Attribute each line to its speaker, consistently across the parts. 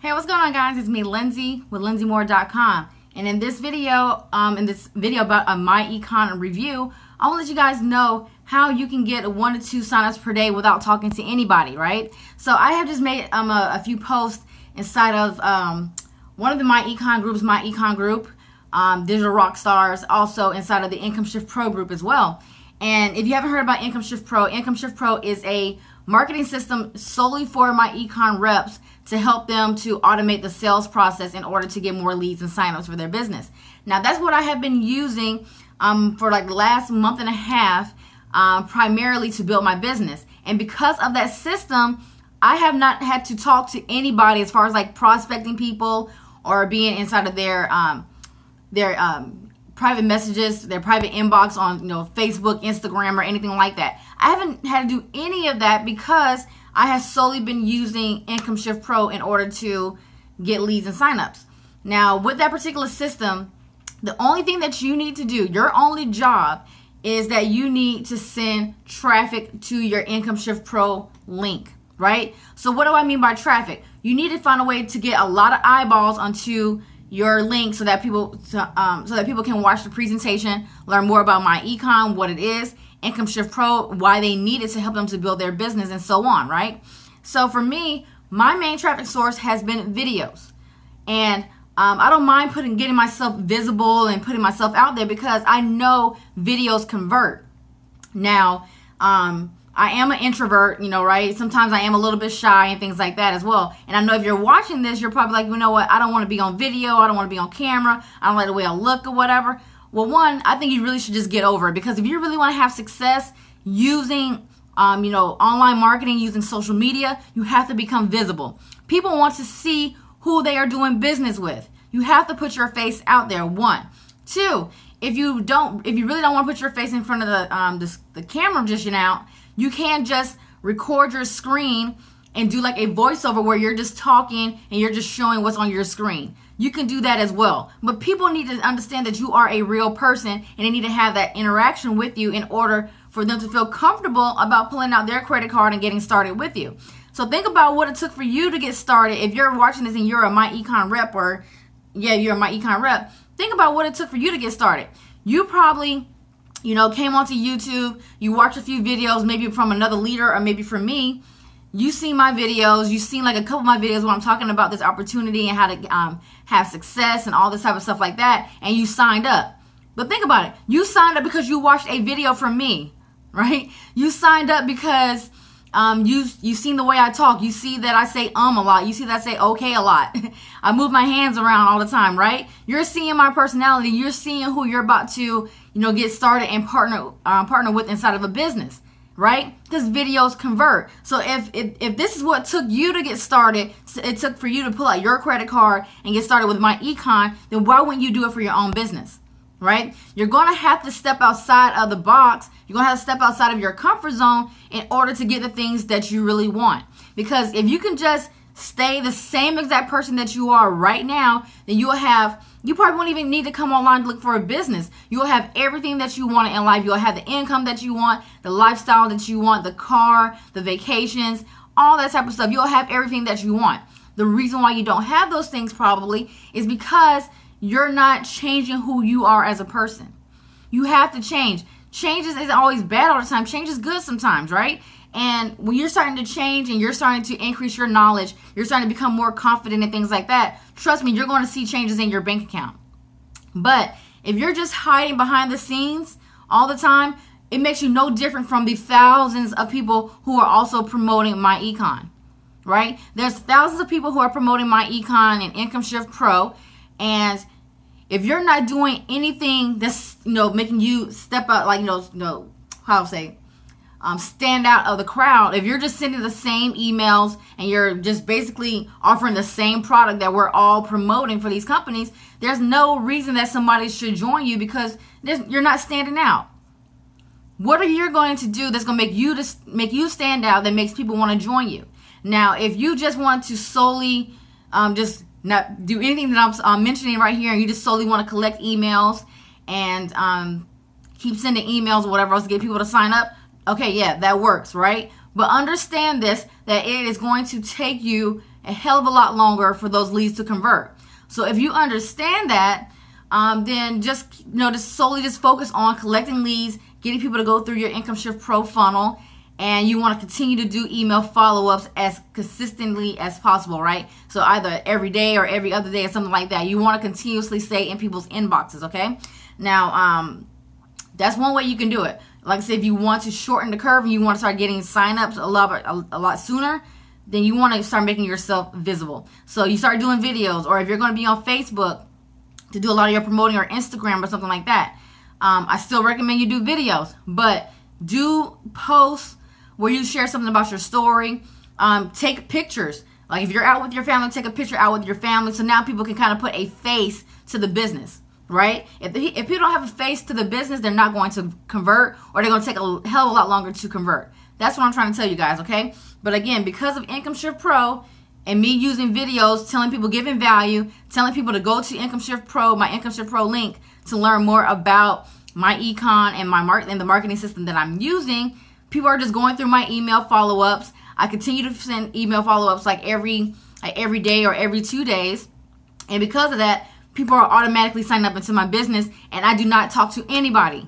Speaker 1: Hey, what's going on, guys? It's me, Linsay, with LindsayMoore.com. And in this video, about a MyEcon review, I want to let you guys know how you can get 1 to 2 signups per day without talking to anybody, right? So I have just made a few posts inside of one of the MyEcon groups, MyEcon group, Digital Rock Stars, also inside of the Income Shift Pro group as well. And if you haven't heard about Income Shift Pro is a marketing system solely for MyEcon reps to help them to automate the sales process in order to get more leads and signups for their business. Now, that's what I have been using for like the last month and a half, primarily to build my business. And because of that system, I have not had to talk to anybody as far as like prospecting people or being inside of their private messages, their private inbox on Facebook, Instagram, or anything like that. I haven't had to do any of that because I have solely been using Income Shift Pro in order to get leads and signups. Now, with that particular system, the only thing that you need to do, your only job, is that you need to send traffic to your Income Shift Pro link, right? So what do I mean by traffic? You need to find a way to get a lot of eyeballs onto your link so that people can watch the presentation, learn more about MyEcon, what it is, Income Shift Pro, why they need it to help them to build their business, and so on, right? So for me, my main traffic source has been videos, and I don't mind getting myself visible and putting myself out there because I know videos convert. Now, I am an introvert, right? Sometimes I am a little bit shy and things like that as well. And I know if you're watching this, you're probably like, you know what? I don't want to be on video. I don't want to be on camera. I don't like the way I look or whatever. Well, one, I think you really should just get over it, because if you really want to have success using, online marketing, using social media, you have to become visible. People want to see who they are doing business with. You have to put your face out there, one. Two, if you really don't want to put your face in front of the camera just now, you can't just record your screen and do like a voiceover where you're just talking and you're just showing what's on your screen. You can do that as well. But people need to understand that you are a real person, and they need to have that interaction with you in order for them to feel comfortable about pulling out their credit card and getting started with you. So think about what it took for you to get started. If you're watching this and you're a MyEcon rep, you're a MyEcon rep, think about what it took for you to get started. You probably came onto YouTube, you watched a few videos, maybe from another leader or maybe from me. You seen my videos, you seen like a couple of my videos where I'm talking about this opportunity and how to have success and all this type of stuff like that, and you signed up. But think about it. You signed up because you watched a video from me, right? You signed up because you seen the way I talk. You see that I say a lot. You see that I say okay a lot. I move my hands around all the time, right? You're seeing my personality. You're seeing who you're about to, get started and partner with inside of a business, right? Because videos convert. So if this is what took you to get started, it took for you to pull out your credit card and get started with MyEcon, then why wouldn't you do it for your own business? Right? You're going to have to step outside of the box. You're going to have to step outside of your comfort zone in order to get the things that you really want. Because if you can just stay the same exact person that you are right now, then you probably won't even need to come online to look for a business. You'll have everything that you want in life. You'll have the income that you want, the lifestyle that you want, the car, the vacations, all that type of stuff. You'll have everything that you want. The reason why you don't have those things probably is because you're not changing who you are as a person. You have to change. Change isn't always bad all the time. Change is good sometimes, right? And when you're starting to change and you're starting to increase your knowledge, you're starting to become more confident and things like that, trust me, you're going to see changes in your bank account. But if you're just hiding behind the scenes all the time, it makes you no different from the thousands of people who are also promoting MyEcon, right? There's thousands of people who are promoting MyEcon and Income Shift Pro, and if you're not doing anything that's making you step out, like stand out of the crowd, if you're just sending the same emails and you're just basically offering the same product that we're all promoting for these companies, there's no reason that somebody should join you because you're not standing out. What are you going to do that's going to make you stand out, that makes people want to join you? Now, if you just want to solely just not do anything that I'm mentioning right here, and you just solely want to collect emails and keep sending emails or whatever else to get people to sign up, okay, yeah, that works, right? But understand this, that it is going to take you a hell of a lot longer for those leads to convert. So if you understand that, then just solely focus on collecting leads, getting people to go through your Income Shift Pro funnel, and you want to continue to do email follow-ups as consistently as possible, right? So either every day or every other day or something like that. You want to continuously stay in people's inboxes, okay? Now, that's one way you can do it. Like I said, if you want to shorten the curve and you want to start getting signups a lot sooner, then you want to start making yourself visible. So you start doing videos, or if you're going to be on Facebook to do a lot of your promoting, or Instagram or something like that, I still recommend you do videos, but do posts where you share something about your story. Take pictures. Like if you're out with your family, take a picture out with your family, so now people can kind of put a face to the business, right? If people don't have a face to the business, they're not going to convert, or they're going to take a hell of a lot longer to convert. That's what I'm trying to tell you guys, okay? But again, because of Income Shift Pro and me using videos, telling people, giving value, telling people to go to Income Shift Pro, my Income Shift Pro link, to learn more about MyEcon and the marketing system that I'm using, people are just going through my email follow-ups. I continue to send email follow-ups like every day or every 2 days. And because of that, people are automatically signing up into my business, and I do not talk to anybody,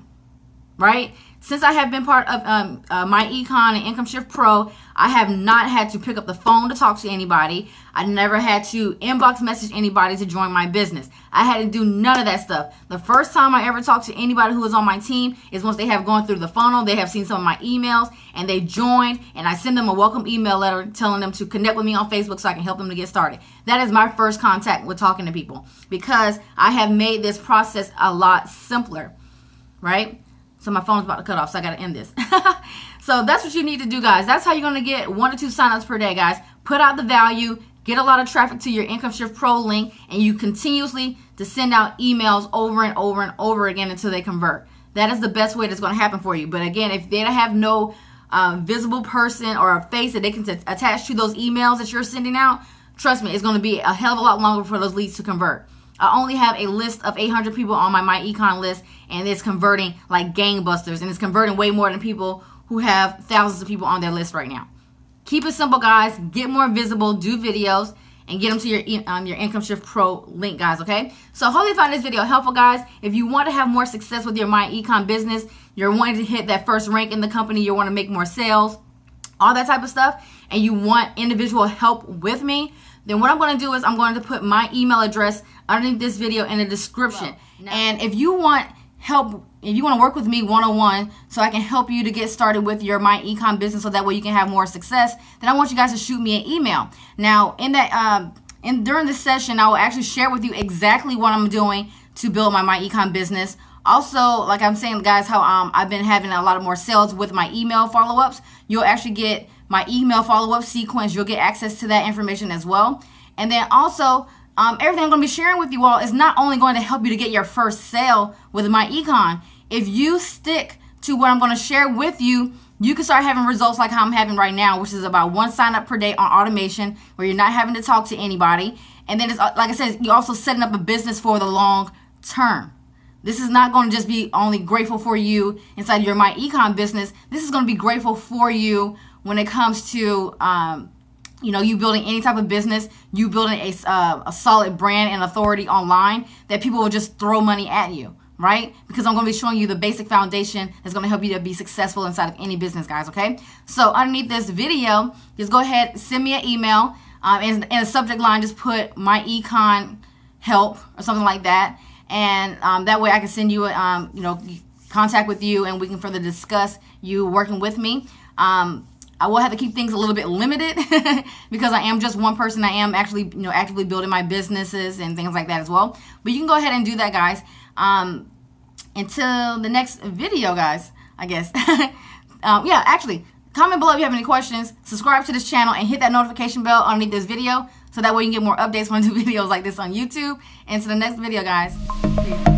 Speaker 1: right? Since I have been part of MyEcon and Income Shift Pro, I have not had to pick up the phone to talk to anybody. I never had to inbox message anybody to join my business. I had to do none of that stuff. The first time I ever talked to anybody who was on my team is once they have gone through the funnel, they have seen some of my emails, and they joined, and I send them a welcome email letter telling them to connect with me on Facebook so I can help them to get started. That is my first contact with talking to people, because I have made this process a lot simpler, right? So my phone's about to cut off, so I got to end this. So that's what you need to do, guys. That's how you're going to get 1 to 2 signups per day, guys. Put out the value, get a lot of traffic to your Income Shift Pro link, and you continuously to send out emails over and over and over again until they convert. That is the best way that's going to happen for you. But again, if they have no visible person or a face that they can attach to those emails that you're sending out, trust me, it's going to be a hell of a lot longer for those leads to convert. I only have a list of 800 people on my MyEcon list, and it's converting like gangbusters, and it's converting way more than people who have thousands of people on their list right now. Keep it simple, guys. Get more visible, do videos, and get them to your Income Shift Pro link, guys, okay? So hopefully you found this video helpful, guys. If you want to have more success with your MyEcon business, you're wanting to hit that first rank in the company, you want to make more sales, all that type of stuff, and you want individual help with me, then what I'm going to do is I'm going to put my email address underneath this video in the description. And if you want help, if you want to work with me one-on-one so I can help you to get started with your MyEcon business so that way you can have more success, then I want you guys to shoot me an email. Now, in that during this session, I will actually share with you exactly what I'm doing to build my MyEcon business. Also, like I'm saying, guys, how I've been having a lot of more sales with my email follow-ups. You'll actually get my email follow-up sequence. You'll get access to that information as well. And then also, everything I'm going to be sharing with you all is not only going to help you to get your first sale with MyEcon. If you stick to what I'm going to share with you, you can start having results like how I'm having right now, which is about 1 sign up per day on automation, where you're not having to talk to anybody. And then, it's, like I said, you're also setting up a business for the long term. This is not going to just be only grateful for you inside your MyEcon business. This is going to be grateful for you when it comes to you building any type of business, you building a solid brand and authority online that people will just throw money at you, right? Because I'm going to be showing you the basic foundation that's going to help you to be successful inside of any business, guys, okay? So underneath this video, just go ahead, send me an email, and in the subject line, just put MyEcon help or something like that, and that way I can send you contact with you, and we can further discuss you working with me. I will have to keep things a little bit limited because I am just one person. I am actually, actively building my businesses and things like that as well. But you can go ahead and do that, guys. Until the next video, guys, I guess. Actually, comment below if you have any questions. Subscribe to this channel and hit that notification bell underneath this video so that way you can get more updates when I do videos like this on YouTube. And to the next video, guys. Peace.